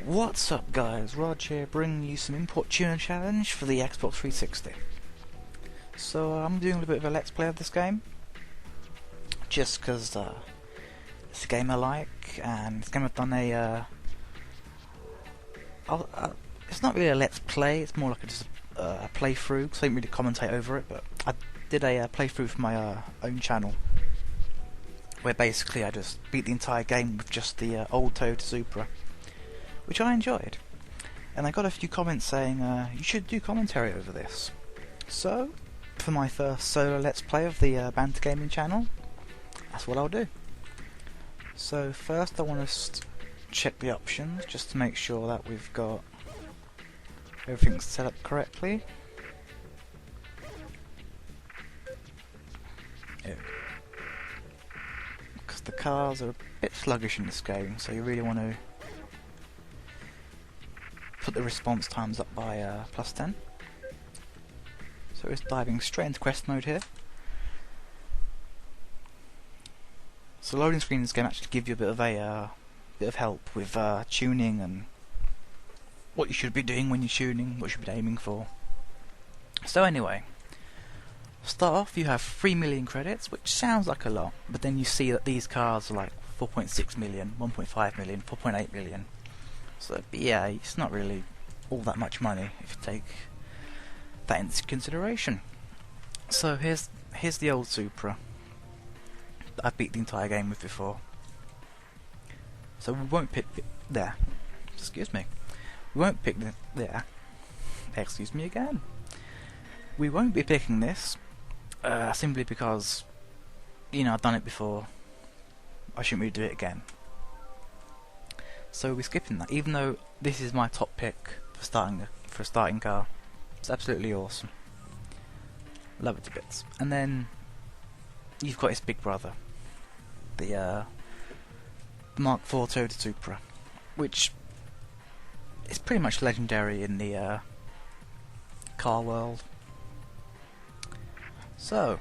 What's up guys, Rog here bringing you some import tuner challenge for the Xbox 360. So I'm doing a little bit of a let's play of this game, just because it's a game I like, and it's a game I've done it's not really a let's play, it's more like just a playthrough, because I didn't really commentate over it, but I did a playthrough for my own channel, where basically I just beat the entire game with just the old Toyota Supra, which I enjoyed. And I got a few comments saying, you should do commentary over this. So, for my first solo let's play of the BanterGamingChannel, that's what I'll do. So first I want to check the options, just to make sure that we've got everything set up correctly. Because the cars are a bit sluggish in this game, so you really want to put the response times up by +10. So it's diving straight into quest mode here. So loading screen in this game actually give you a bit of help with tuning and what you should be doing when you're tuning, what you should be aiming for. So anyway, start off you have 3 million credits, which sounds like a lot, but then you see that these cars are like 4.6 million, 1.5 million, 4.8 million. So yeah, it's not really all that much money if you take that into consideration. So here's the old Supra that I beat the entire game with before. So we won't pick there. Excuse me. We won't pick there. Excuse me again. We won't be picking this simply because, you know, I've done it before. I shouldn't really do it again. So we're skipping that, even though this is my top pick for a starting car. It's absolutely awesome. Love it to bits. And then you've got his big brother, the Mark IV Toyota Supra, which is pretty much legendary in the car world. So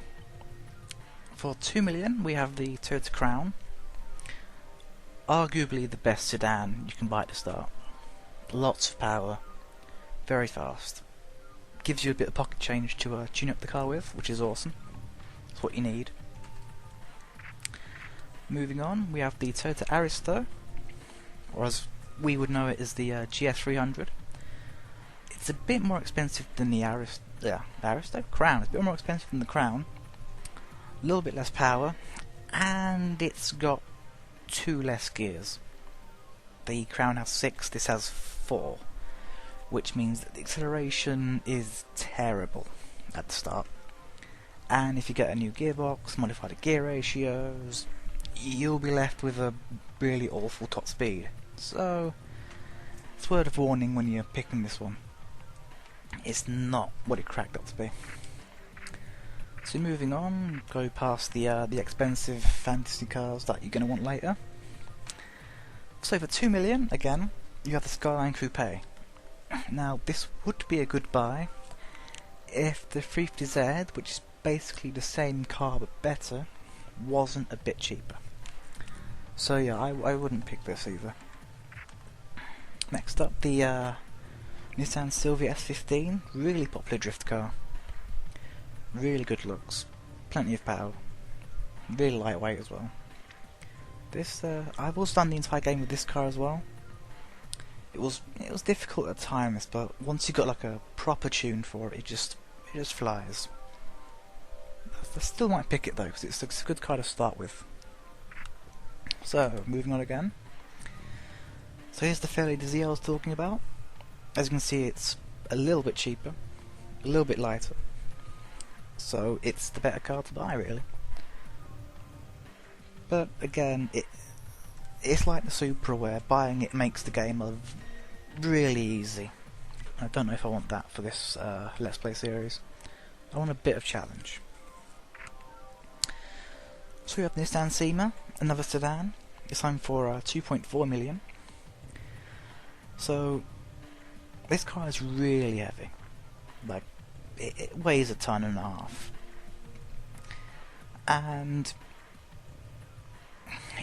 for 2 million we have the Toyota Crown. Arguably the best sedan you can buy at the start. Lots of power, very fast. Gives you a bit of pocket change to tune up the car with, which is awesome. That's what you need. Moving on, we have the Toyota Aristo, or as we would know it as the GS300. It's a bit more expensive than the Aristo? Crown. It's a bit more expensive than the Crown. A little bit less power, and it's got 2 less gears. The Crown has 6, this has 4, which means that the acceleration is terrible at the start. And if you get a new gearbox, modify the gear ratios, you'll be left with a really awful top speed. So it's a word of warning when you're picking this one. It's not what it cracked up to be. So moving on, go past the expensive fantasy cars that you're going to want later. So for 2 million, again, you have the Skyline Coupe. Now this would be a good buy if the 350Z, which is basically the same car but better, wasn't a bit cheaper. So yeah, I wouldn't pick this either. Next up, the Nissan Silvia S15, really popular drift car. Really good looks, plenty of power, really lightweight as well. This I've also done the entire game with this car as well. It was difficult at times, but once you got like a proper tune for it, it just flies. I still might pick it though, because it's a good car to start with. So moving on again. So here's the Fairly Dizzy I was talking about. As you can see, it's a little bit cheaper, a little bit lighter. So it's the better car to buy, really. But again, it's like the Supra, where buying it makes the game really easy. I don't know if I want that for this Let's Play series. I want a bit of challenge. So we have Nissan Seema, another sedan. This time for 2.4 million. So this car is really heavy. Like, it weighs 1.5 tons. And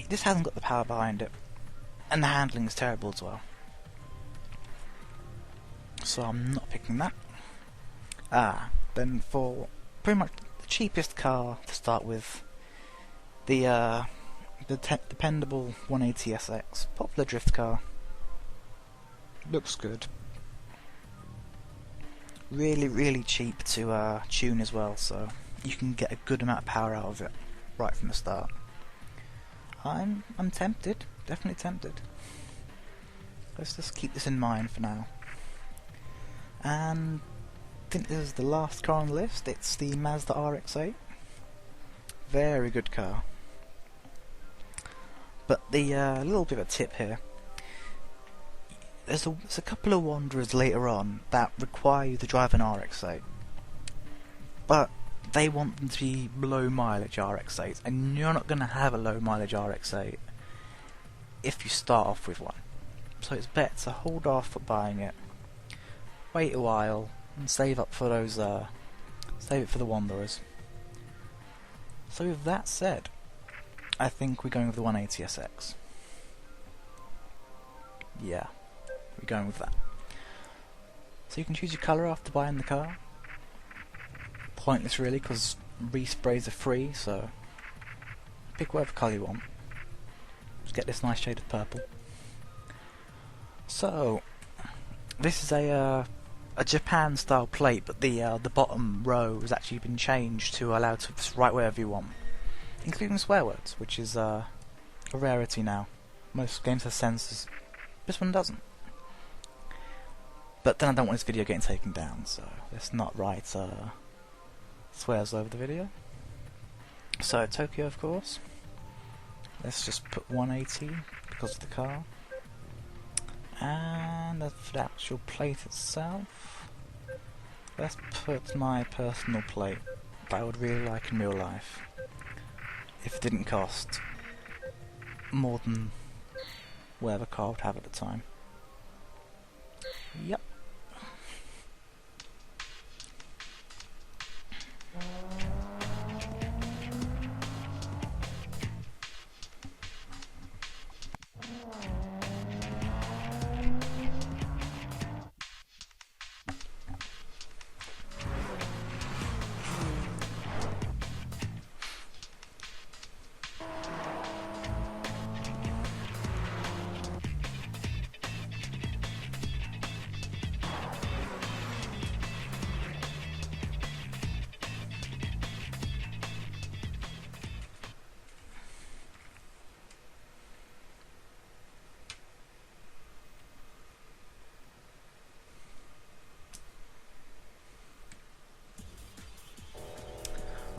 this hasn't got the power behind it. And the handling is terrible as well. so I'm not picking that. Then for pretty much the cheapest car to start with, the dependable 180SX, popular drift car. Looks good. Really, really cheap to tune as well, so you can get a good amount of power out of it right from the start. I'm tempted, definitely tempted. Let's just keep this in mind for now. And I think this is the last car on the list. It's the Mazda RX-8. Very good car. But the little bit of a tip here. There's a couple of Wanderers later on that require you to drive an RX-8. But they want them to be low mileage RX-8s, and you're not going to have a low mileage RX-8 if you start off with one. So it's better to hold off for buying it, wait a while, and save up for those, save it for the Wanderers. So with that said, I think we're going with the 180SX. Yeah, we're going with that. So you can choose your colour after buying the car. Pointless really, because resprays are free, so pick whatever colour you want. Just get this nice shade of purple. So this is a Japan style plate, but the bottom row has actually been changed to allow to write whatever you want, including swear words, which is a rarity now. Most games have censors, this one doesn't. But then I don't want this video getting taken down, so let's not write swears over the video. So Tokyo, of course. Let's just put 180 because of the car. And for the actual plate itself, let's put my personal plate that I would really like in real life, if it didn't cost more than whatever car would have at the time. Yep.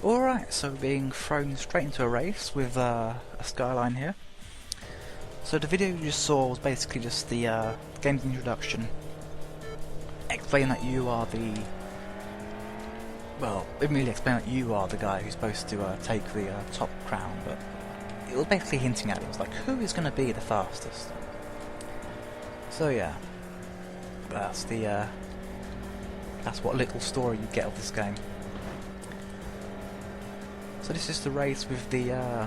Alright, so being thrown straight into a race with a skyline here. So the video you just saw was basically just the game's introduction. Explain that you are the... well, it really explain that you are the guy who's supposed to take the top crown, but it was basically hinting at it. It was like, who is going to be the fastest? So yeah, that's the that's what little story you get of this game. So this is the race with the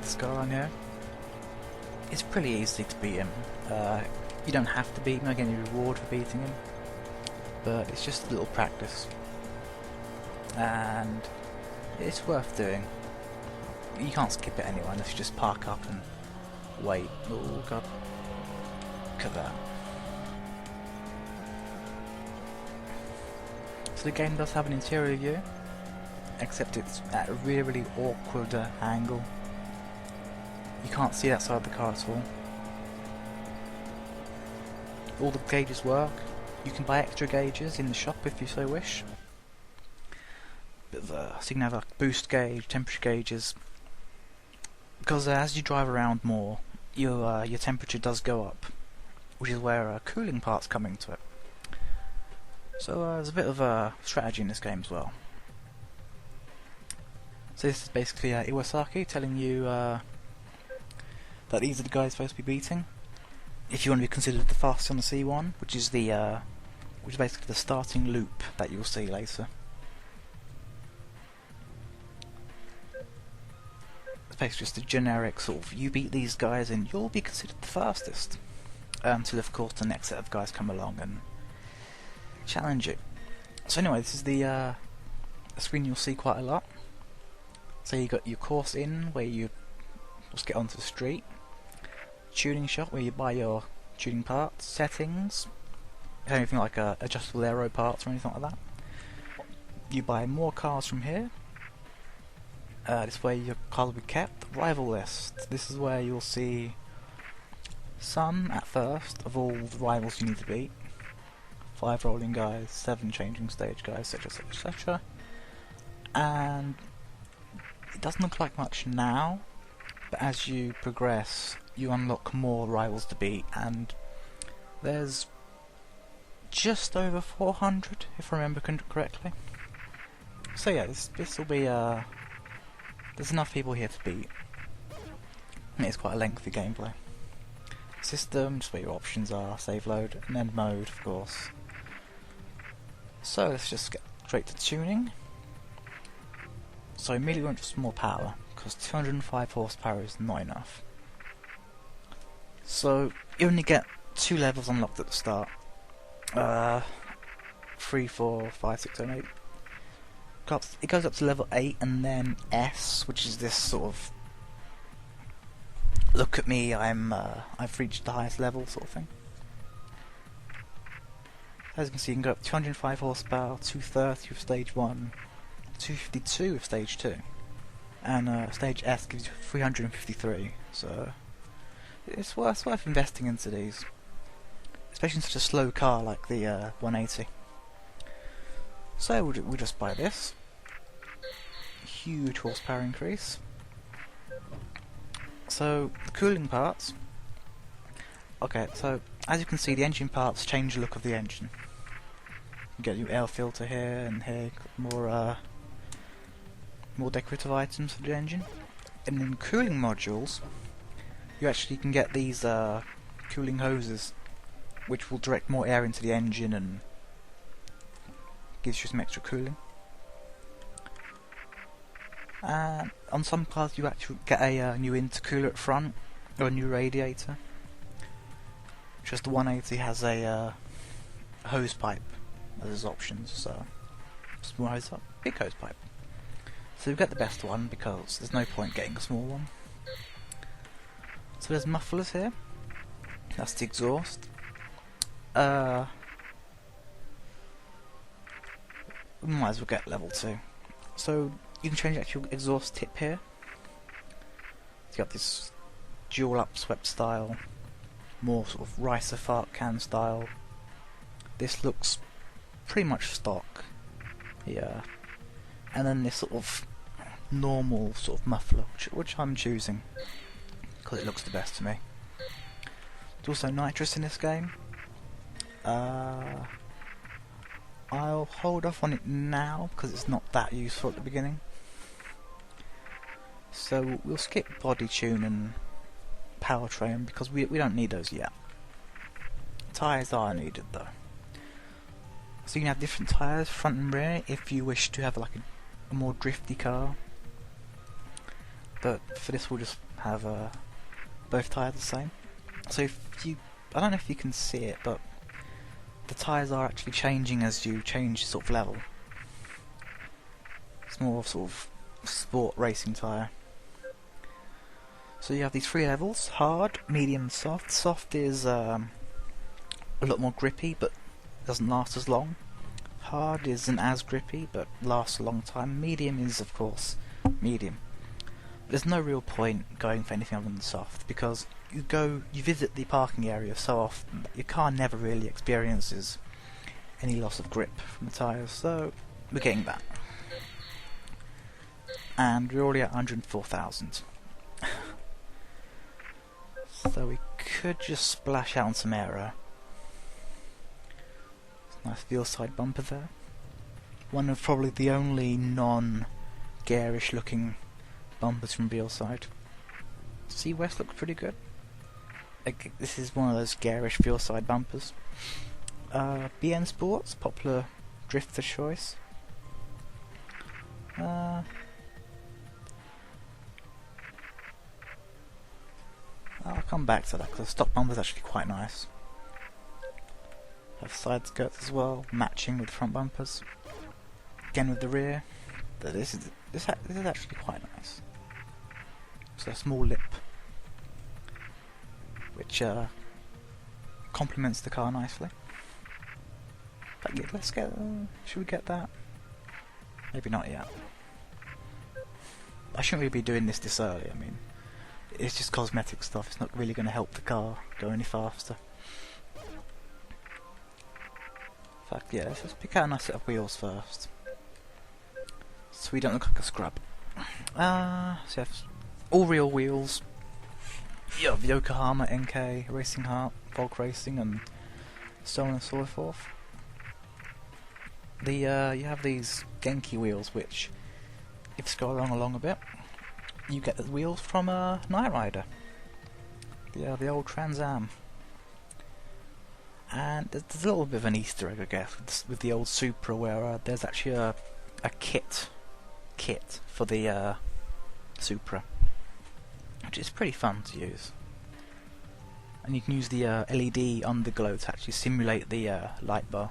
skyline here. It's pretty easy to beat him. You don't have to beat him, I get any reward for beating him, but it's just a little practice, and it's worth doing. You can't skip it anyway unless you just park up and wait. Oh god, look at that. So the game does have an interior view, except it's at a really, really awkward angle. You can't see that side of the car at all. All the gauges work. You can buy extra gauges in the shop if you so wish. So you can have a boost gauge, temperature gauges. Because as you drive around more, your temperature does go up, which is where cooling parts come into it. So there's a bit of a strategy in this game as well. So this is basically Iwasaki telling you that these are the guys supposed to be beating if you want to be considered the fastest on the C1, which is basically the starting loop that you'll see later. It's basically just a generic sort of, you beat these guys and you'll be considered the fastest, until of course the next set of guys come along and challenge you. So anyway, this is the screen you'll see quite a lot. So you got your course in, where you just get onto the street. Tuning shop, where you buy your tuning parts. Settings, anything like adjustable aero parts or anything like that. You buy more cars from here. This way your car will be kept. Rival list. This is where you'll see some, at first, of all the rivals you need to beat. 5 rolling guys, 7 changing stage guys, etc, etc, etc. And it doesn't look like much now, but as you progress, you unlock more rivals to beat, and there's just over 400, if I remember correctly. So yeah, this will be, there's enough people here to beat. And it's quite a lengthy gameplay. System, just where your options are, save load, and then mode, of course. So let's just get straight to tuning. So immediately went for some more power, because 205 horsepower is not enough. So you only get 2 levels unlocked at the start. 3, 4, 5, 6, 7, 8. It goes up to level 8 and then S, which is this sort of look at me, I've reached the highest level sort of thing. As you can see, you can go up 205 horsepower, 230 with stage 1, 252 with stage 2, and stage S gives you 353. So it's worth investing into these, especially in such a slow car like the 180. So we'll just buy this. Huge horsepower increase. So the cooling parts. Okay, so as you can see, the engine parts change the look of the engine. You get your air filter here and here, more decorative items for the engine. And in cooling modules, you actually can get these cooling hoses, which will direct more air into the engine and gives you some extra cooling. And on some cars you actually get a new intercooler at front, or a new radiator. Just the 180 has a hose pipe as options, so small hose up, big hose pipe. So you get the best one because there's no point getting a small one. So there's mufflers here. That's the exhaust. We might as well get level 2. So you can change the actual exhaust tip here. You got this dual upswept style, more sort of ricer fart can style. This looks pretty much stock, yeah. And then this sort of normal sort of muffler, which I'm choosing because it looks the best to me. There's also nitrous in this game. I'll hold off on it now because it's not that useful at the beginning. So we'll skip body tune and powertrain because we don't need those yet. Tyres are needed though. So you can have different tyres, front and rear, if you wish to have like a more drifty car. But for this we'll just have both tyres the same. So if you, I don't know if you can see it, but the tyres are actually changing as you change sort of level. It's more sort of sport racing tyre. So you have these 3 levels: hard, medium, soft. Soft is a lot more grippy, but doesn't last as long. Hard isn't as grippy, but lasts a long time. Medium is, of course, medium. But there's no real point going for anything other than soft, because you visit the parking area so often that your car never really experiences any loss of grip from the tyres, so we're getting that. And we're already at 104,000. So we could just splash out on some aero. Nice wheel side bumper there. One of probably the only non-garish looking bumpers from wheel side. Sea West looks pretty good. This is one of those garish wheel side bumpers. BN Sports, popular drifter choice. I'll come back to that because the stock bumper is actually quite nice. Have side skirts as well, matching with front bumpers. Again with the rear. This is actually quite nice. So a small lip, which complements the car nicely. But yeah, let's get. Should we get that? Maybe not yet. I shouldn't really be doing this early. I mean, it's just cosmetic stuff. It's not really going to help the car go any faster. In fact, yeah, let's just pick out a nice set of wheels first, so we don't look like a scrub. So you have all real wheels. You have Yokohama, NK, Racing Heart, Volk Racing, and so on and so forth. You have these Genki wheels, which, if you scroll along a bit, you get the wheels from Knight Rider, the old Trans Am. And there's a little bit of an Easter egg, I guess, with the old Supra, where there's actually a kit for the Supra, which is pretty fun to use. And you can use the LED underglow to actually simulate the light bar,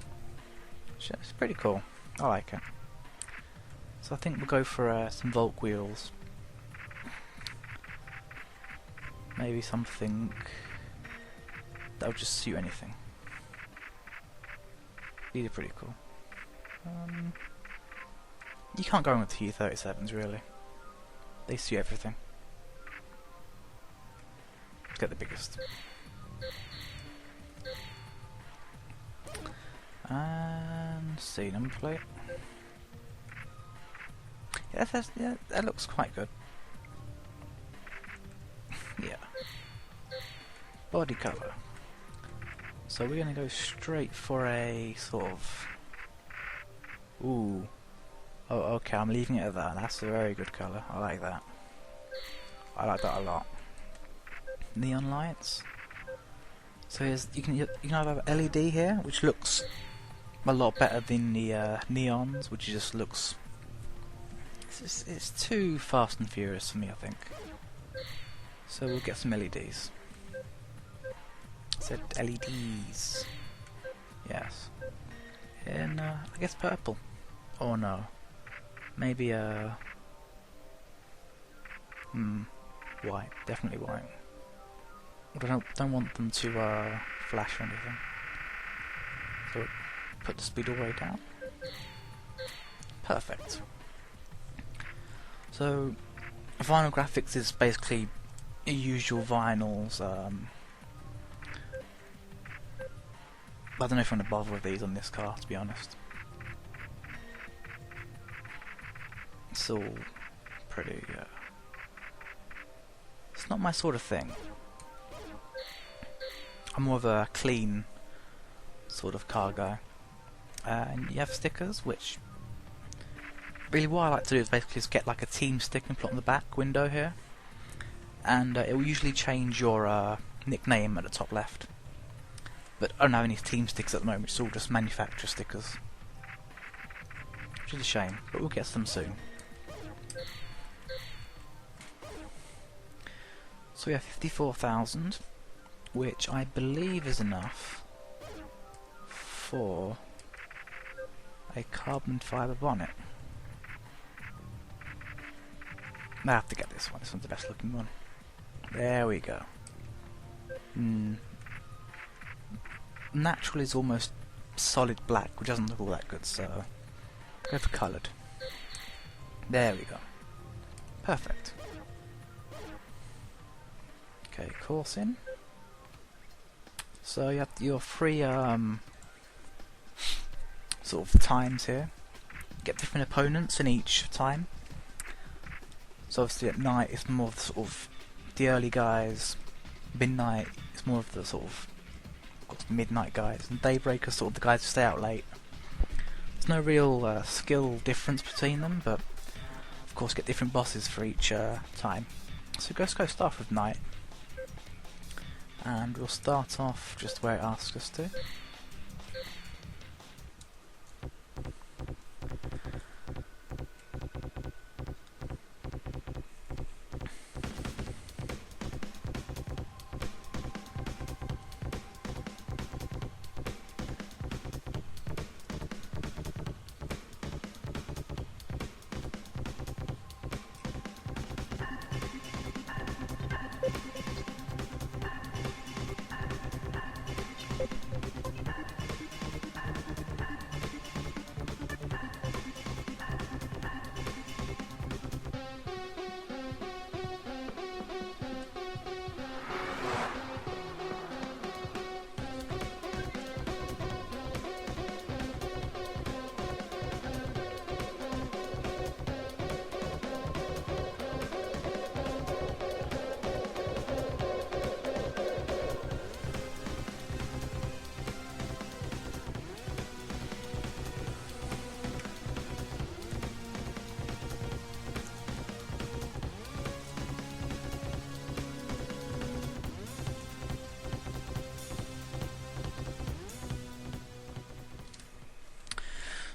which is pretty cool. I like it. So I think we'll go for some Volk wheels. Maybe something that'll just suit anything. These are pretty cool. You can't go wrong with the U37s, really. They suit everything. Let's get the biggest. And see, number plate. Yeah, that looks quite good. Yeah. Body cover. So we're going to go straight for a sort of... Ooh. Oh, okay, I'm leaving it at that. That's a very good colour. I like that. I like that a lot. Neon lights. So you can have an LED here, which looks a lot better than the neons, which just looks... It's too fast and furious for me, I think. So we'll get some LEDs. Said LEDs. Yes. In I guess purple. Or no. Maybe white. Definitely white. But I don't want them to flash or anything. So put the speed all the way down. Perfect. So vinyl graphics is basically usual vinyls. I don't know if I'm going to bother with these on this car, to be honest. It's all pretty... it's not my sort of thing. I'm more of a clean sort of car guy. And you have stickers, which... Really what I like to do is basically just get like a team sticker and put on the back window here. And it will usually change your nickname at the top left. But I don't have any team stickers at the moment, it's all just manufacturer stickers. Which is a shame, but we'll get some soon. So we have 54,000, which I believe is enough for a carbon fibre bonnet. I have to get this one, this one's the best looking one. There we go. Natural is almost solid black, which doesn't look all that good, so go for coloured. There we go. Perfect. Okay, course in. So you have your three sort of times here. Get different opponents in each time. So obviously at night it's more of the sort of the early guys. Midnight is more of the sort of midnight guys, and daybreak are sort of the guys who stay out late. There's no real skill difference between them, but of course get different bosses for each time. So let's go start with night, and we'll start off just where it asks us to.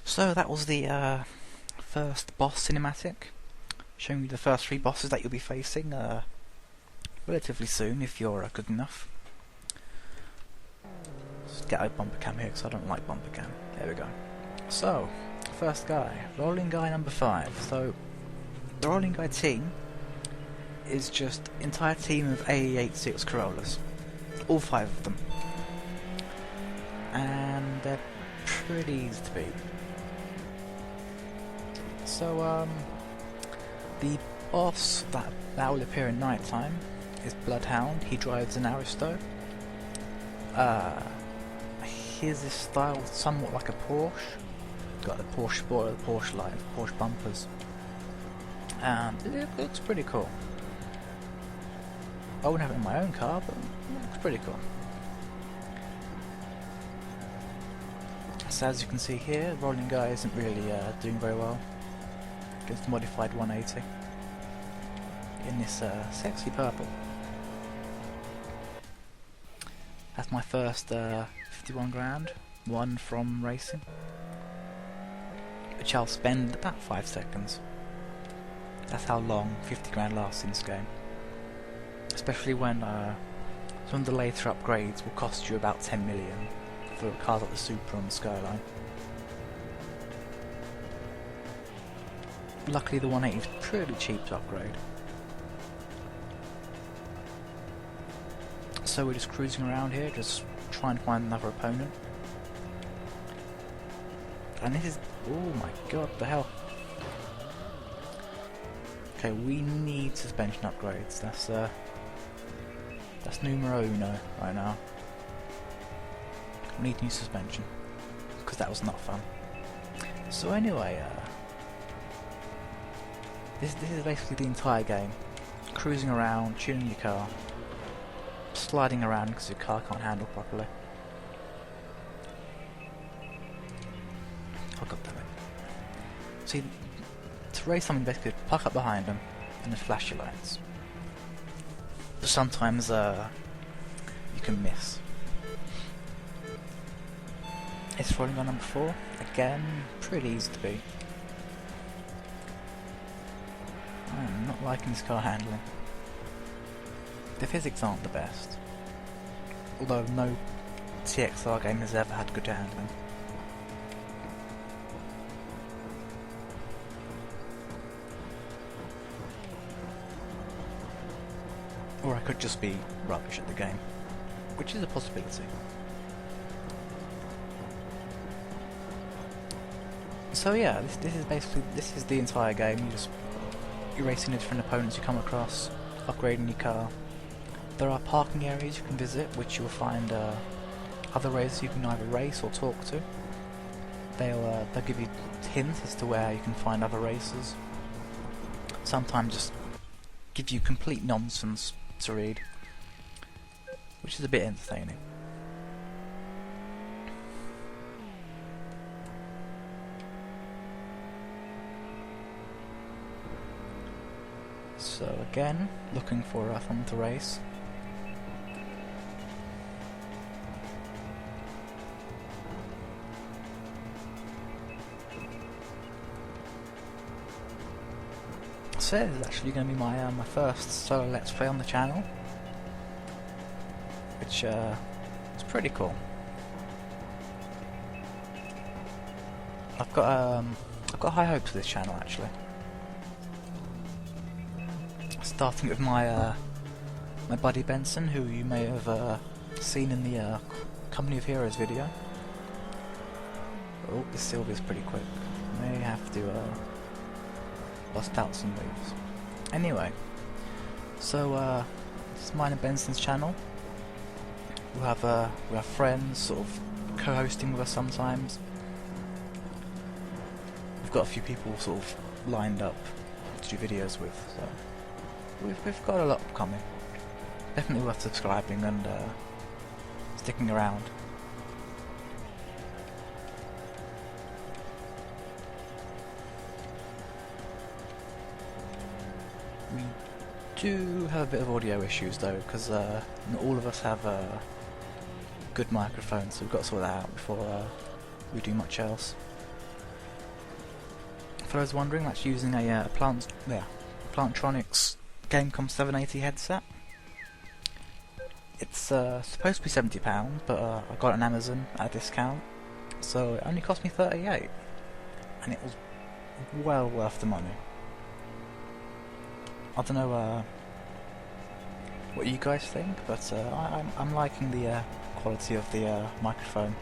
So that was the first boss cinematic, showing you the first 3 bosses that you'll be facing relatively soon if you're good enough. Just get out bumper cam here because I don't like bumper cam. There we go. So, first guy, rolling guy number 5. So, the rolling guy team is just entire team of AE86 Corollas, all 5 of them, and they're pretty easy to beat. So the boss that will appear in night time is Bloodhound. He drives an Aristo. His style somewhat like a Porsche. Got the Porsche spoiler, the Porsche light, the Porsche bumpers, and it looks pretty cool. I wouldn't have it in my own car, but it looks pretty cool. So as you can see here, rolling guy isn't really doing very well against the modified 180 in this sexy purple. That's my first 51 grand, won from racing, which I'll spend about 5 seconds. That's how long 50 grand lasts in this game. Especially when some of the later upgrades will cost you about 10 million for cars like the Supra and the Skyline. Luckily the 180 is pretty cheap to upgrade. So we're just cruising around here, just trying to find another opponent. And this is... oh my god, the hell. Okay, we need suspension upgrades. That's numero uno right now. We need new suspension, because that was not fun. So anyway, this is basically the entire game. Cruising around, tuning your car, sliding around because your car can't handle properly. Oh god damn it. See, to race something basically, park up behind them and then flash your lights. But sometimes you can miss. It's rolling on number 4. Again, pretty easy to beat. I'm not liking this car handling. The physics aren't the best, although no TXR game has ever had good handling. Or I could just be rubbish at the game, which is a possibility. So yeah, this is basically the entire game. You're racing different opponents you come across, upgrading your car. There are parking areas you can visit, which you'll find other racers you can either race or talk to. They'll give you hints as to where you can find other racers. Sometimes just give you complete nonsense to read, which is a bit entertaining. So again, looking for someone to race. So this is actually going to be my first solo Let's Play on the channel, which is pretty cool. I've got high hopes for this channel actually. Starting with my my buddy Benson, who you may have seen in the Company of Heroes video. Oh, this Sylvia's pretty quick. May have to bust out some moves. Anyway, so this is mine and Benson's channel. We have friends sort of co-hosting with us sometimes. We've got a few people sort of lined up to do videos with, so we've got a lot coming. Definitely worth subscribing and sticking around. We do have a bit of audio issues though, because not all of us have good microphones, so we've got to sort that out before we do much else. for those wondering, that's using a Plantronics Gamecom 780 headset. It's supposed to be £70, but I got it on Amazon at a discount, so it only cost me $38, and it was well worth the money. I don't know what you guys think, but I'm liking the quality of the microphone,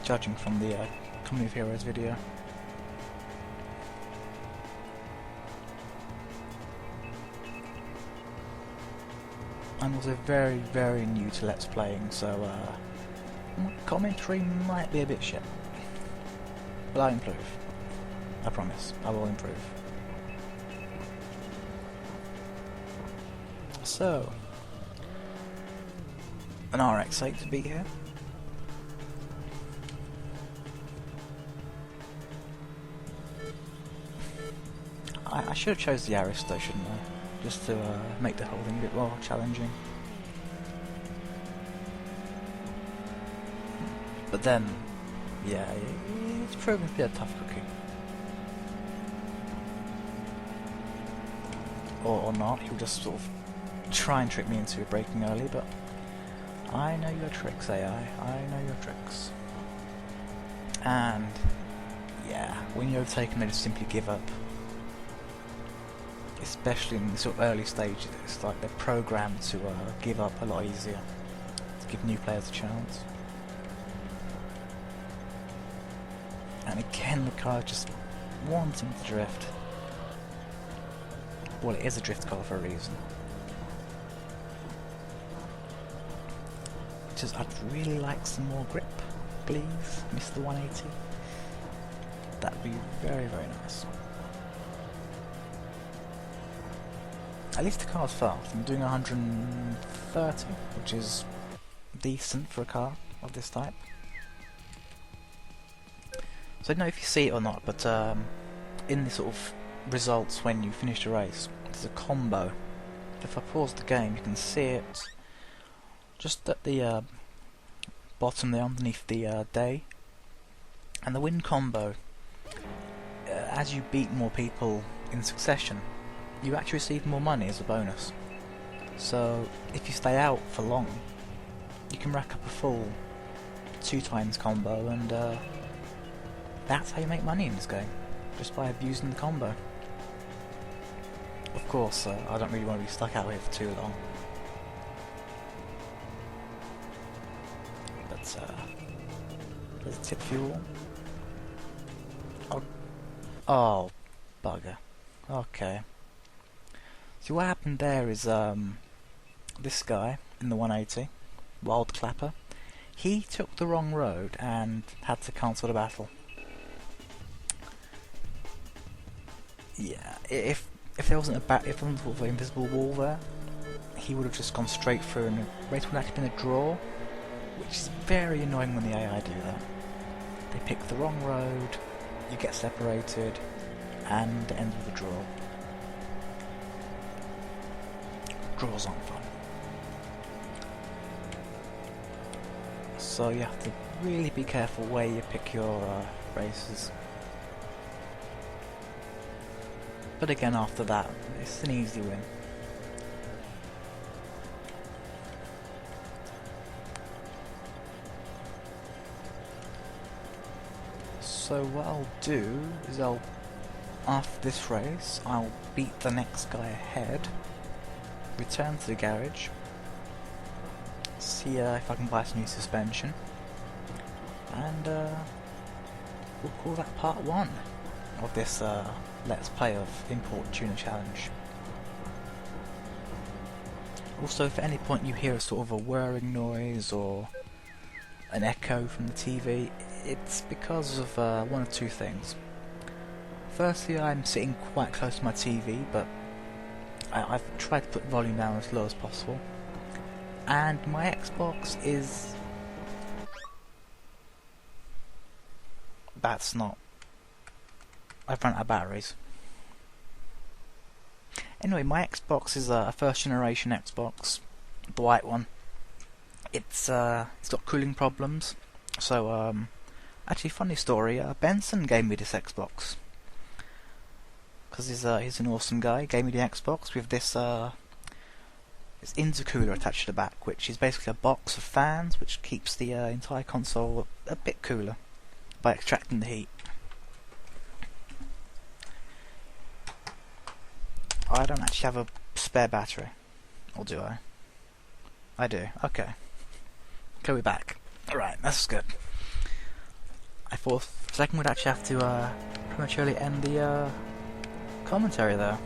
judging from the Company of Heroes video. I'm also very, very new to Let's Playing, so my commentary might be a bit shit. But I'll improve. I promise, I will improve. So, an RX-8 to be here. I should have chose the Aristo, shouldn't I? Just to make the whole thing a bit more challenging. But then, yeah, it's proven to be a tough cookie. Or not, he'll just sort of try and trick me into breaking early, but I know your tricks, AI. I know your tricks. And, yeah, when you're overtaken, they just simply give up. Especially in the sort of early stages, it's like they're programmed to give up a lot easier, to give new players a chance. And again, the car just wanting to drift. Well, it is a drift car for a reason. Just, I'd really like some more grip, please, Mr. 180. That'd be very, very nice. At least the car's fast. I'm doing 130, which is decent for a car of this type. So I don't know if you see it or not, but in the sort of results when you finish the race, there's a combo. If I pause the game, you can see it just at the bottom there, underneath the day. And the win combo, as you beat more people in succession, you actually receive more money as a bonus. So if you stay out for long, you can rack up a full 2 times combo, and that's how you make money in this game, just by abusing the combo. Of course, I don't really want to be stuck out here for too long. But there's a tip for you all. Oh, bugger. Okay. See, what happened there is this guy in the 180, Wild Clapper, he took the wrong road and had to cancel the battle. Yeah, if there wasn't if there wasn't sort of an invisible wall there, he would have just gone straight through, and the race would have actually been a draw, which is very annoying when the AI do that. They pick the wrong road, you get separated, and it ends with a draw. Draws aren't fun. So you have to really be careful where you pick your races. But again, after that, it's an easy win. So what I'll do is after this race, I'll beat the next guy ahead, return to the garage, see if I can buy some new suspension, and we'll call that part 1 of this Let's Play of Import Tuner Challenge. Also, if at any point you hear a sort of a whirring noise or an echo from the TV, it's because of one of 2 things. Firstly, I'm sitting quite close to my TV, but I've tried to put the volume down as low as possible, and my Xbox is... That's not... I've run out of batteries. Anyway, my Xbox is a first generation Xbox, the white one. It's got cooling problems, so actually funny story, Benson gave me this Xbox because he's an awesome guy. He gave me the Xbox with this intercooler attached to the back, which is basically a box of fans which keeps the entire console a bit cooler by extracting the heat. I don't actually have a spare battery, or do I? I do. Okay. Okay, we're back. Alright, that's good. I thought for a second we'd actually have to prematurely end the commentary there.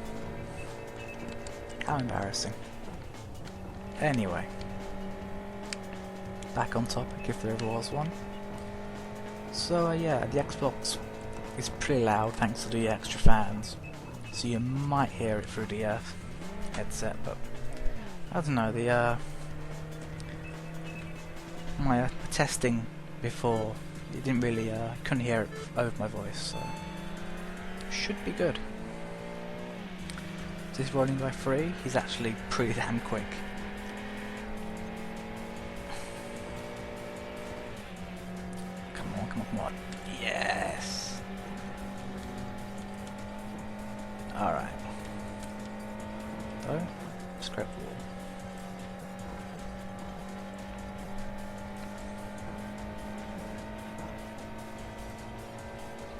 How embarrassing. Anyway, back on topic if there ever was one. So yeah, the Xbox is pretty loud thanks to the extra fans, so you might hear it through the headset, but I don't know, the my testing before, it didn't really, couldn't hear it over my voice, so should be good. This rolling by 3, he's actually pretty damn quick. Come on, come on, come on. Yes! Alright. Oh, scrap wall.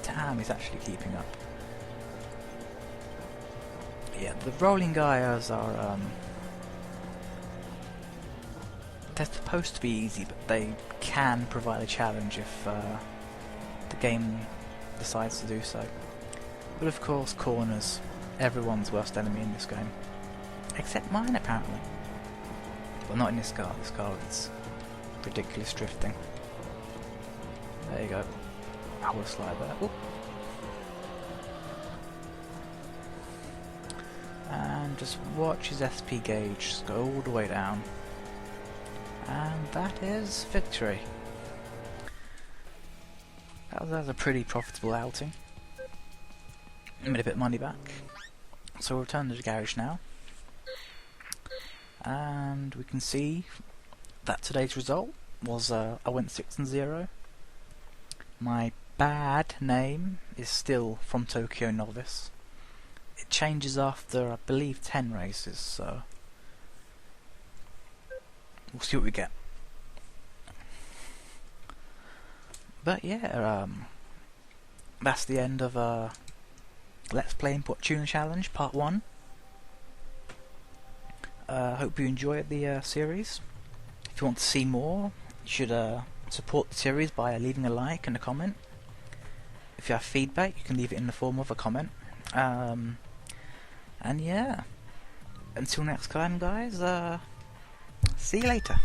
Damn, he's actually keeping up. Yeah, the rolling guys are, they're supposed to be easy, but they can provide a challenge if the game decides to do so. But of course, corners, everyone's worst enemy in this game. Except mine, apparently. Well, not in this car. This car is ridiculous drifting. There you go. I will slide there. Oop. And just watch his SP gauge go all the way down. And that is victory. That was a pretty profitable outing. Made a bit of money back. So we'll return to the garage now. And we can see that today's result was I went 6-0. My bad name is still From Tokyo Novice. It changes after, I believe, 10 races, so we'll see what we get. But yeah, that's the end of Let's Play Import Tuner Challenge Part 1. Hope you enjoyed the series. If you want to see more, you should support the series by leaving a like and a comment. If you have feedback, you can leave it in the form of a comment. And yeah, until next time guys, see you later.